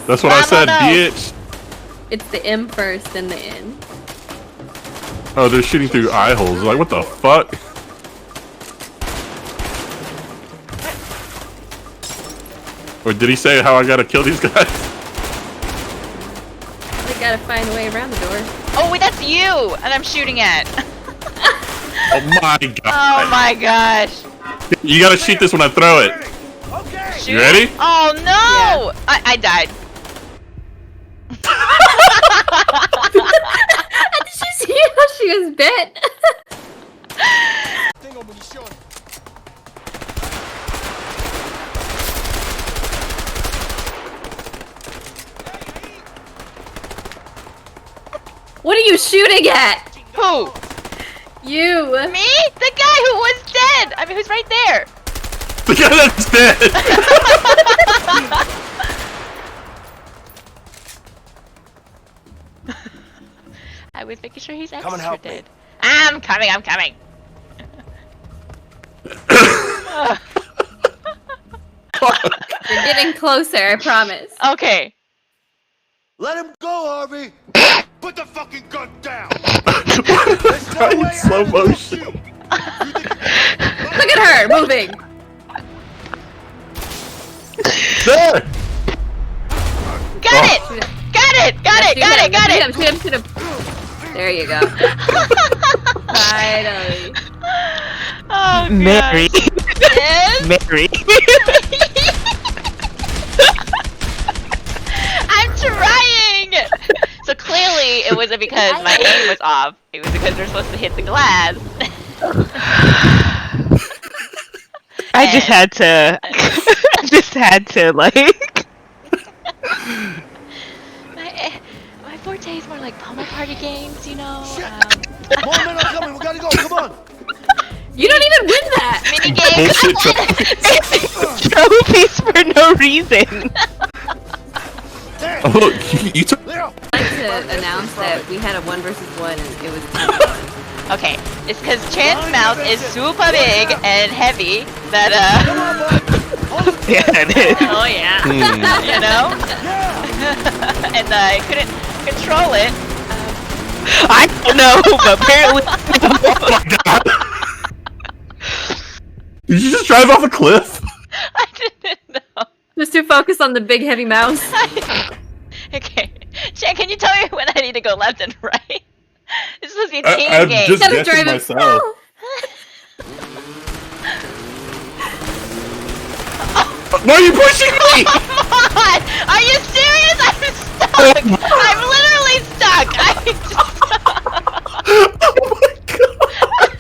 That's what I said, Vámonos. bitch. It's the M first, then the N. Oh, they're shooting through eye holes. Like, what the fuck? Or did he say how I gotta kill these guys? They gotta find a way around the door. Oh wait, that's you, and I'm shooting at. Oh my god. Oh my gosh. You gotta shoot this when I throw it. Shoot. You ready? Oh no! Yeah. I died. Did you see how she was bit? What are you shooting at? Who? You. Me? The guy who was dead! I mean, who's right there? The guy that's dead! I was making sure he's Come extra and help me. dead. I'm coming, I'm coming. You're getting closer, I promise. Okay. Let him go, Harvey! Put the fucking gun down! In slow motion. Look at her, moving. There! Got it! Got it! Got it! Got it! Got it! Shoot him, shoot him, shoot him. There you go. Finally. Oh, God. Mary. Yes? Mary. I'm trying! So clearly it wasn't because my aim was off. It was because we're supposed to hit the glass. I just had to. I just had to, like. My forte is more like pummel party games, you know? More men are coming, we gotta go, come on! You don't even win that. Mini games. Trophies for no reason. Damn! Oh, you took. Leo! I'd like to announce that we had a 1 versus 1 and it was 10-1. Okay, it's because Chan's mouth is super big and heavy that, Yeah, it is. oh yeah, you know? And I couldn't control it. I don't know, but apparently. Did you just drive off a cliff? I didn't know. Just too focused on the big heavy mouse. Okay, Chan, can you tell me when I need to go left and right? It's supposed to be a team I'm game. just Gotta guessing drive it. myself. Why are you pushing me? Come on! Are you serious? I'm stuck! I'm literally stuck! I'm Oh my god.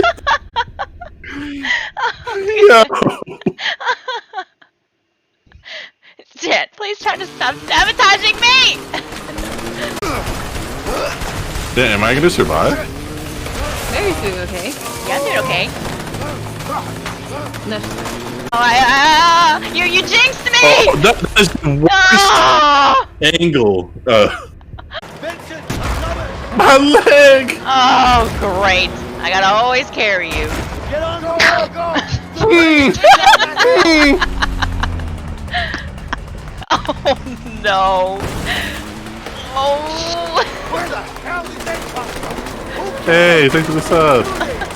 No. Chan, please try to stop sabotaging me! Damn, am I gonna survive? Mary's doing okay. Yeah, I'm doing okay. No, Oh, you jinxed me! Oh, that is the worst Oh, angle. Vincent, coming! My leg! oh, great. I gotta always carry you. Get on, go, go! Oh, no. Oh. Where the hell did they come from? Hey, thanks for the sub,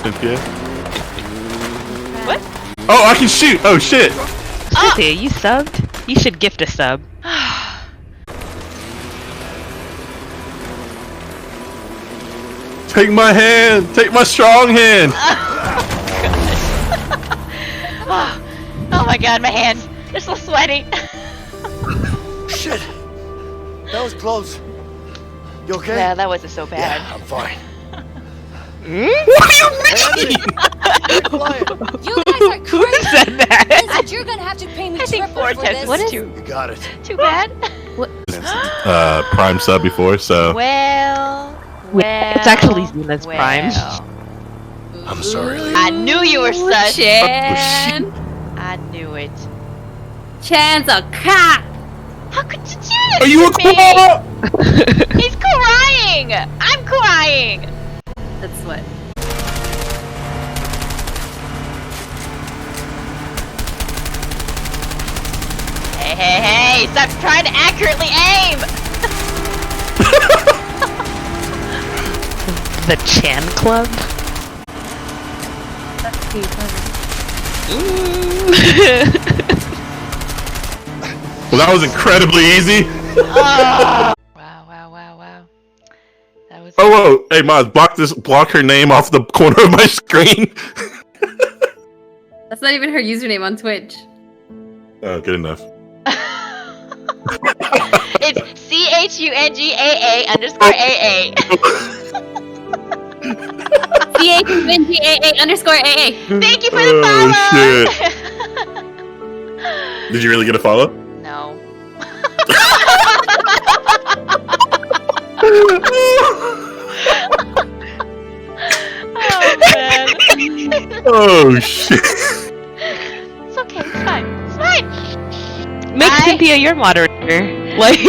Cynthia. What? Oh, I can shoot! Oh shit! Cynthia, you subbed? You should gift a sub. Take my hand! Take my strong hand! Oh my god, my hands. They're so sweaty. Shit! That was close. You okay? Yeah, that wasn't so bad. Yeah, I'm fine. What do you mean? Quiet. You guys are Who crazy. said that? Listen, you're gonna have to pay me I think triple 4 for tenths this. was You got it. too bad. Prime sub before, so. Well, It's actually Zena's Prime. I'm sorry, Leo. I knew you were such. Chan. I knew it. Chan's a cop. How could you do this Are you a to me? claw? He's crying. I'm crying. That's what. Hey, hey, hey! Stop trying to accurately aim. The Chan Club? Well, that was incredibly easy. Wow, wow, wow, wow. That was. Oh, whoa. Hey, Maz, block her name off the corner of my screen. That's not even her username on Twitch. Oh, good enough. It's CHUNGAA_AA. CHUNGAA_AA. Thank you for the Oh, follow. Did you really get a follow? No. Oh man. Oh, shit. It's okay. It's fine. It's fine. Make I- Cynthia your moderator. Like,